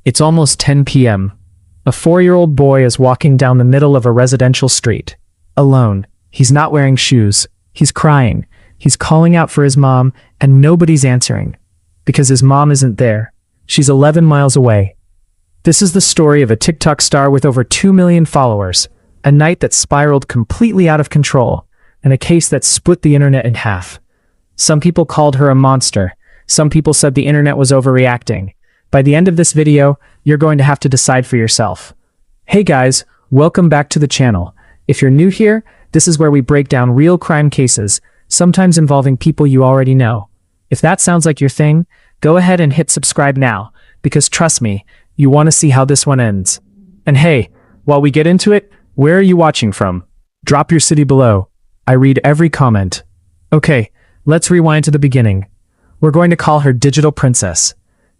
It's almost 10 p.m. A 4-year-old boy is walking down the middle of a residential street. Alone. He's not wearing shoes. He's crying. He's calling out for his mom, and nobody's answering. Because his mom isn't there. She's 11 miles away. This is the story of a TikTok star with over 2 million followers. A night that spiraled completely out of control. And a case that split the internet in half. Some people called her a monster. Some people said the internet was overreacting. By the end of this video, you're going to have to decide for yourself. Hey guys, welcome back to the channel. If you're new here, this is where we break down real crime cases, sometimes involving people you already know. If that sounds like your thing, go ahead and hit subscribe now, because trust me, you want to see how this one ends. And hey, while we get into it, where are you watching from? Drop your city below. I read every comment. Okay, let's rewind to the beginning. We're going to call her Digital Princess.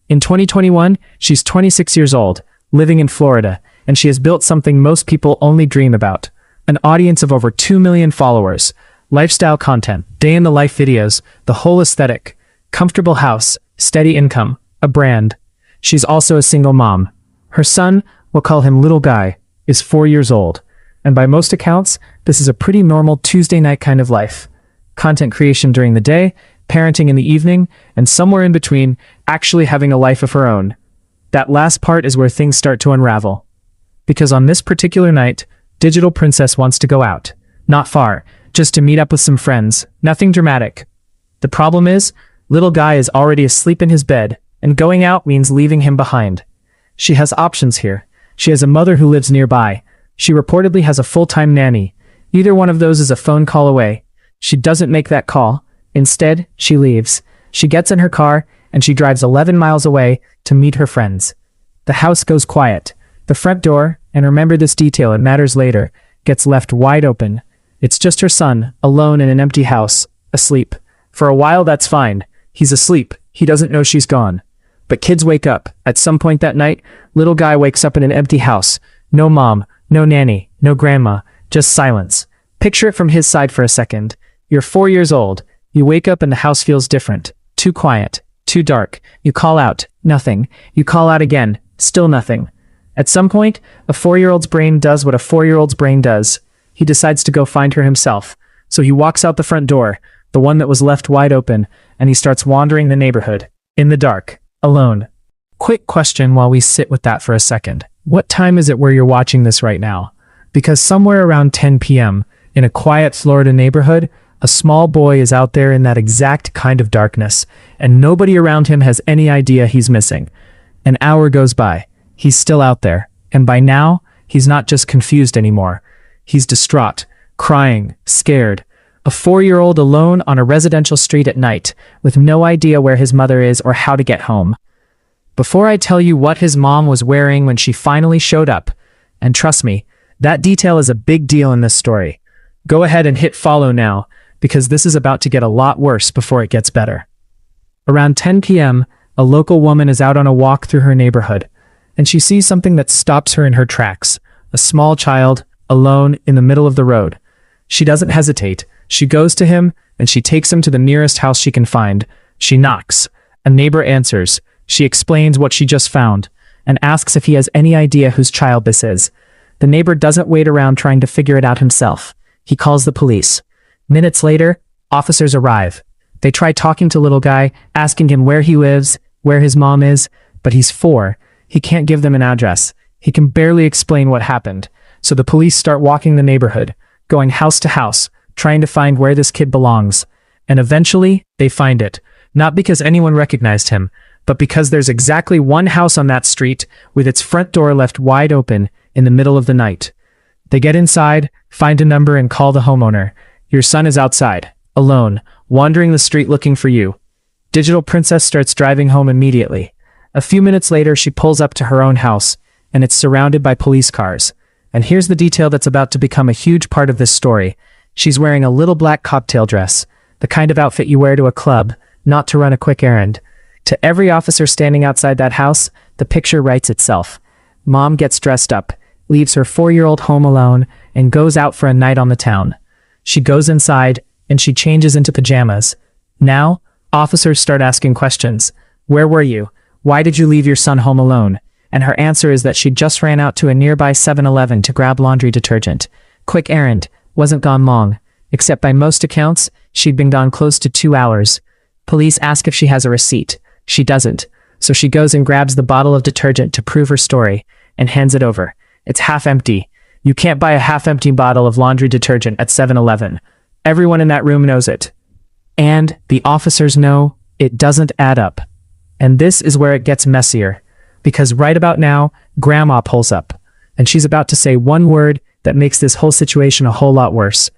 In 2021, she's 26 years old, living in Florida, and she has built something most people only dream about. An audience of over 2 million followers, lifestyle content, day-in-the-life videos, the whole aesthetic, comfortable house, steady income, a brand. She's also a single mom. Her son, we'll call him Little Guy, is 4 years old. And by most accounts, this is a pretty normal Tuesday night kind of life. Content creation during the day, parenting in the evening, and somewhere in between, actually having a life of her own. That last part is where things start to unravel. Because on this particular night, Digital Princess wants to go out. Not far, just to meet up with some friends, nothing dramatic. The problem is, Little Guy is already asleep in his bed, and going out means leaving him behind. She has options here. She has a mother who lives nearby. She reportedly has a full-time nanny. Either one of those is a phone call away. She doesn't make that call. Instead, she leaves. She gets in her car, and she drives 11 miles away to meet her friends. The house goes quiet. The front door, and remember this detail, it matters later, gets left wide open. It's just her son, alone in an empty house, asleep. For a while, that's fine. He's asleep. He doesn't know she's gone. But kids wake up. At some point that night, Little Guy wakes up in an empty house. No mom, no nanny, no grandma, just silence. Picture it from his side for a second. You're 4 years old. You wake up and the house feels different. Too quiet. Too dark. You call out. Nothing. You call out again. Still nothing. At some point, a 4-year-old's brain does what a 4-year-old's brain does. He decides to go find her himself. So he walks out the front door, the one that was left wide open, and he starts wandering the neighborhood. In the dark. Alone. Quick question while we sit with that for a second. What time is it where you're watching this right now? Because somewhere around 10 p.m., in a quiet Florida neighborhood, a small boy is out there in that exact kind of darkness, and nobody around him has any idea he's missing. An hour goes by. He's still out there, and by now, he's not just confused anymore. He's distraught, crying, scared. A 4-year-old alone on a residential street at night, with no idea where his mother is or how to get home. Before I tell you what his mom was wearing when she finally showed up, and trust me, that detail is a big deal in this story. Go ahead and hit follow now, because this is about to get a lot worse before it gets better. Around 10 p.m., a local woman is out on a walk through her neighborhood, and she sees something that stops her in her tracks. A small child, alone in the middle of the road. She doesn't hesitate. She goes to him, and she takes him to the nearest house she can find. She knocks. A neighbor answers. She explains what she just found, and asks if he has any idea whose child this is. The neighbor doesn't wait around trying to figure it out himself. He calls the police. Minutes later, officers arrive. They try talking to Little Guy, asking him where he lives, where his mom is, but he's 4. He can't give them an address. He can barely explain what happened. So the police start walking the neighborhood, going house to house, trying to find where this kid belongs. And eventually, they find it. Not because anyone recognized him, but because there's exactly one house on that street with its front door left wide open in the middle of the night. They get inside, find a number, and call the homeowner. Your son is outside, alone, wandering the street looking for you. Digital Princess starts driving home immediately. A few minutes later, she pulls up to her own house, and it's surrounded by police cars. And here's the detail that's about to become a huge part of this story. She's wearing a little black cocktail dress, the kind of outfit you wear to a club, not to run a quick errand. To every officer standing outside that house, the picture writes itself. Mom gets dressed up, leaves her 4-year-old home alone, and goes out for a night on the town. She goes inside, and she changes into pajamas. Now, officers start asking questions. Where were you? Why did you leave your son home alone? and her answer is that she just ran out to a nearby 7-Eleven to grab laundry detergent. Quick errand, wasn't gone long, except by most accounts, she'd been gone close to 2 hours. Police ask if she has a receipt. She doesn't, so she goes and grabs the bottle of detergent to prove her story, and hands it over. It's half empty. You can't buy a half-empty bottle of laundry detergent at 7-Eleven. Everyone in that room knows it. And the officers know it doesn't add up. And this is where it gets messier, because right about now, Grandma pulls up, and she's about to say one word that makes this whole situation a whole lot worse.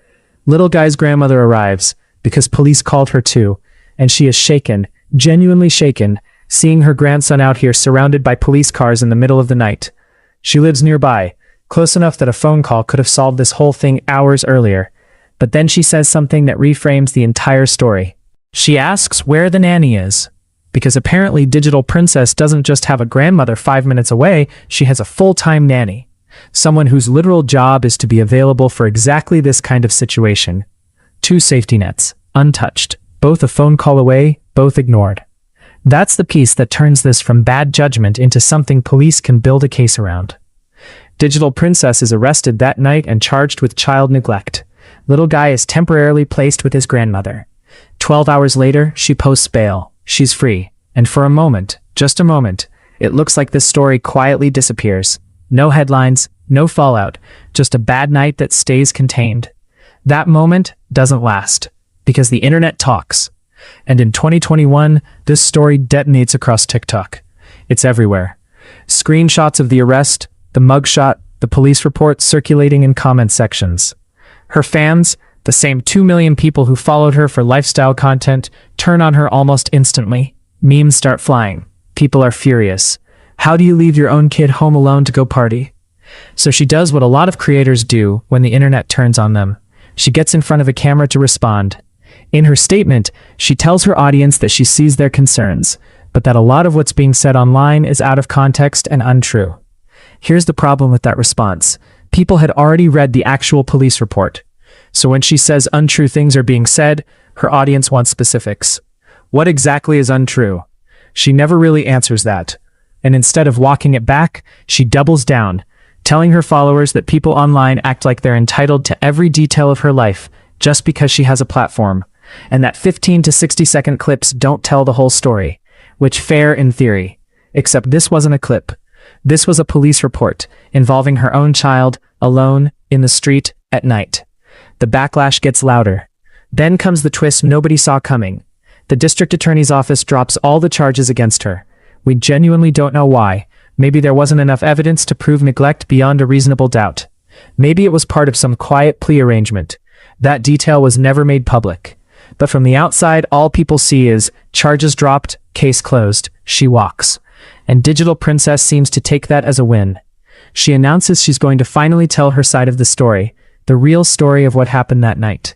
Little guy's grandmother arrives, because police called her too, and she is shaken, genuinely shaken, seeing her grandson out here surrounded by police cars in the middle of the night. She lives nearby, close enough that a phone call could have solved this whole thing hours earlier. But then she says something that reframes the entire story. She asks where the nanny is, because apparently Digital Princess doesn't just have a grandmother 5 minutes away, she has a full-time nanny. Someone whose literal job is to be available for exactly this kind of situation. 2 safety nets, untouched, both a phone call away, both ignored. That's the piece that turns this from bad judgment into something police can build a case around. Digital Princess is arrested that night and charged with child neglect. Little guy is temporarily placed with his grandmother. 12 hours later, she posts bail. She's free. And for a moment, just a moment, it looks like this story quietly disappears. No headlines, no fallout, just a bad night that stays contained. That moment doesn't last, because the internet talks. And in 2021, this story detonates across TikTok. It's everywhere. Screenshots of the arrest, the mugshot, the police reports circulating in comment sections. Her fans, the same 2 million people who followed her for lifestyle content, turn on her almost instantly. Memes start flying. People are furious. How do you leave your own kid home alone to go party? So she does what a lot of creators do when the internet turns on them. She gets in front of a camera to respond. In her statement, she tells her audience that she sees their concerns, but that a lot of what's being said online is out of context and untrue. Here's the problem with that response. People had already read the actual police report. So when she says untrue things are being said, her audience wants specifics. What exactly is untrue? She never really answers that. And instead of walking it back, she doubles down, telling her followers that people online act like they're entitled to every detail of her life just because she has a platform, and that 15 to 60-second clips don't tell the whole story, which fair in theory. Except this wasn't a clip. This was a police report involving her own child, alone, in the street, at night. The backlash gets louder. Then comes the twist nobody saw coming. The district attorney's office drops all the charges against her. We genuinely don't know why. Maybe there wasn't enough evidence to prove neglect beyond a reasonable doubt. Maybe it was part of some quiet plea arrangement. That detail was never made public. But from the outside, all people see is charges dropped, case closed, she walks. And Digital Princess seems to take that as a win. She announces she's going to finally tell her side of the story, the real story of what happened that night.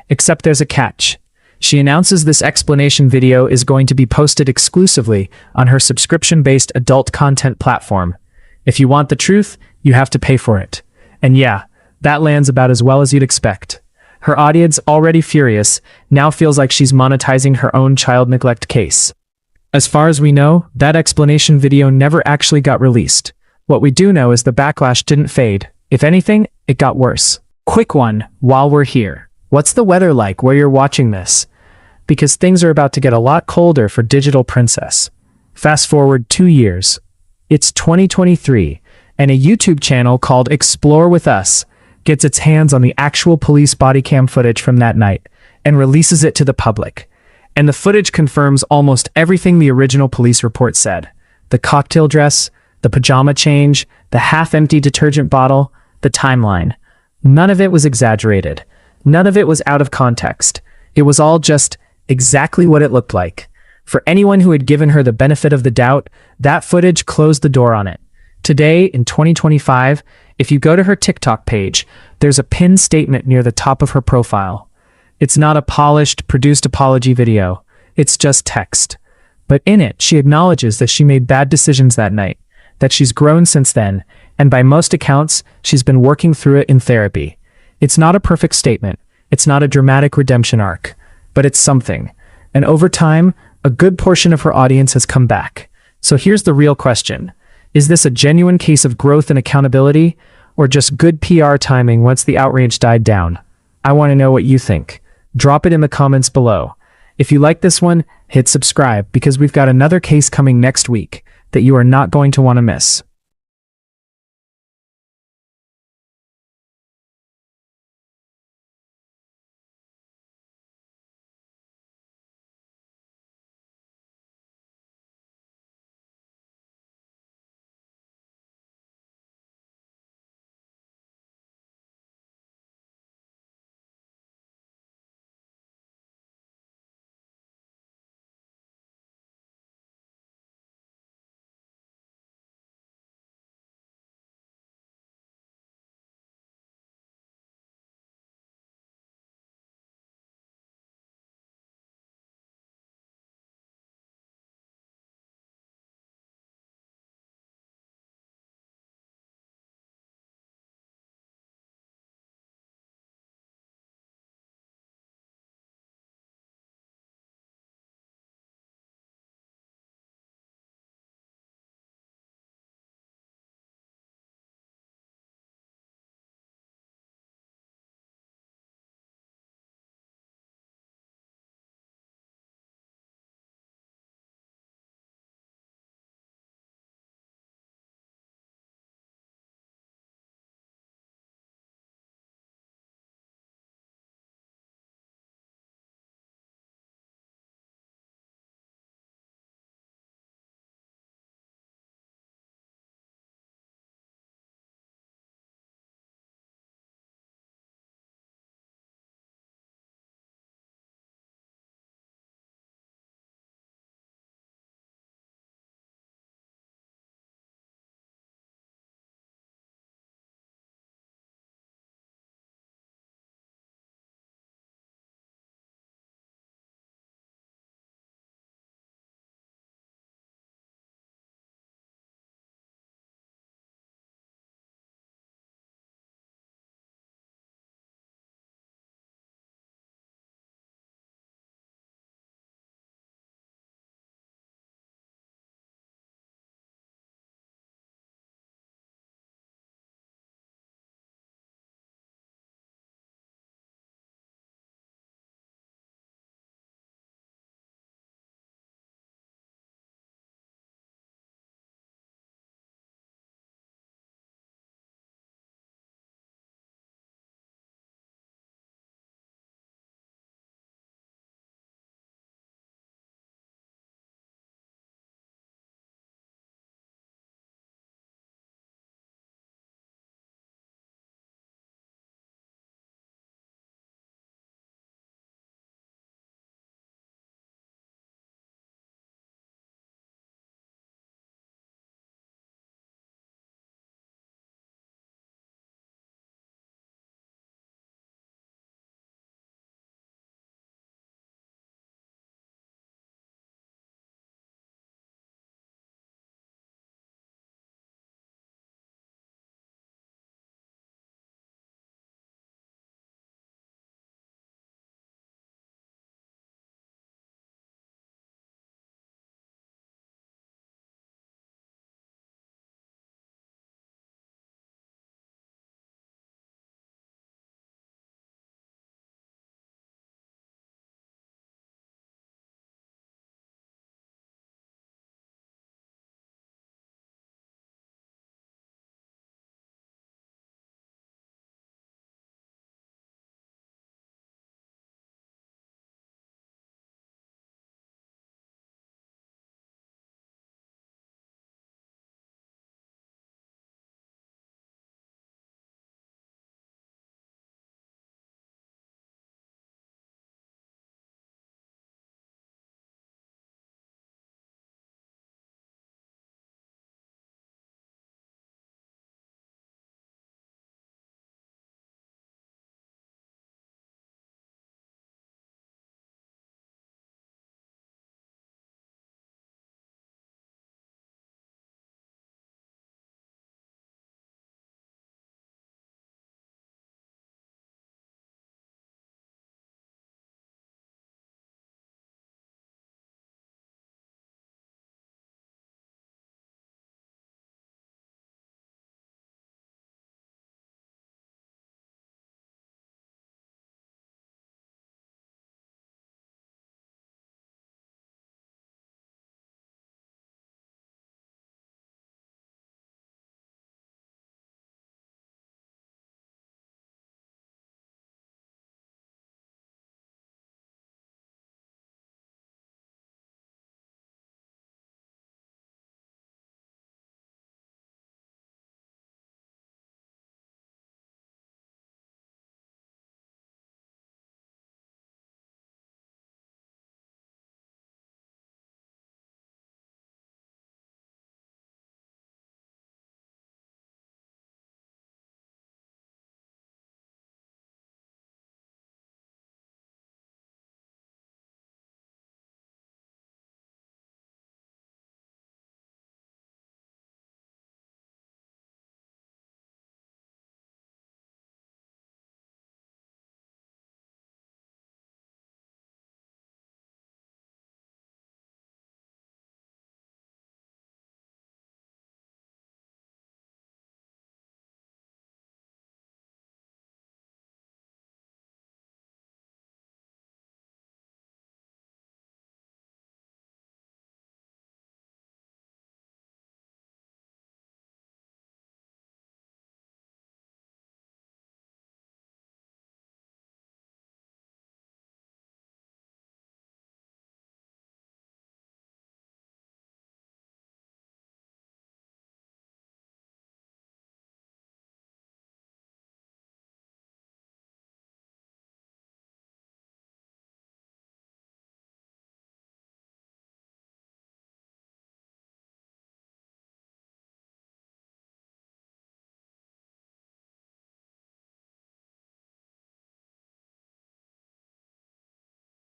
Except there's a catch. She announces this explanation video is going to be posted exclusively on her subscription-based adult content platform. If you want the truth, you have to pay for it. And yeah, that lands about as well as you'd expect. Her audience, already furious, now feels like she's monetizing her own child neglect case. As far as we know, that explanation video never actually got released. What we do know is the backlash didn't fade. If anything, it got worse. Quick one, while we're here. What's the weather like where you're watching this? Because things are about to get a lot colder for Digital Princess. Fast forward 2 years. It's 2023, and a YouTube channel called Explore With Us gets its hands on the actual police body cam footage from that night and releases it to the public. And the footage confirms almost everything the original police report said. The cocktail dress, the pajama change, the half-empty detergent bottle, the timeline. None of it was exaggerated. None of it was out of context. It was all just exactly what it looked like. For anyone who had given her the benefit of the doubt, that footage closed the door on it. Today, in 2025, if you go to her TikTok page, there's a pinned statement near the top of her profile. It's not a polished, produced apology video. It's just text. But in it, she acknowledges that she made bad decisions that night, that she's grown since then, and by most accounts, she's been working through it in therapy. It's not a perfect statement. It's not a dramatic redemption arc. But it's something. And over time, a good portion of her audience has come back. So here's the real question. Is this a genuine case of growth and accountability, or just good PR timing once the outrage died down? I want to know what you think. Drop it in the comments below. If you like this one, hit subscribe because we've got another case coming next week that you are not going to want to miss.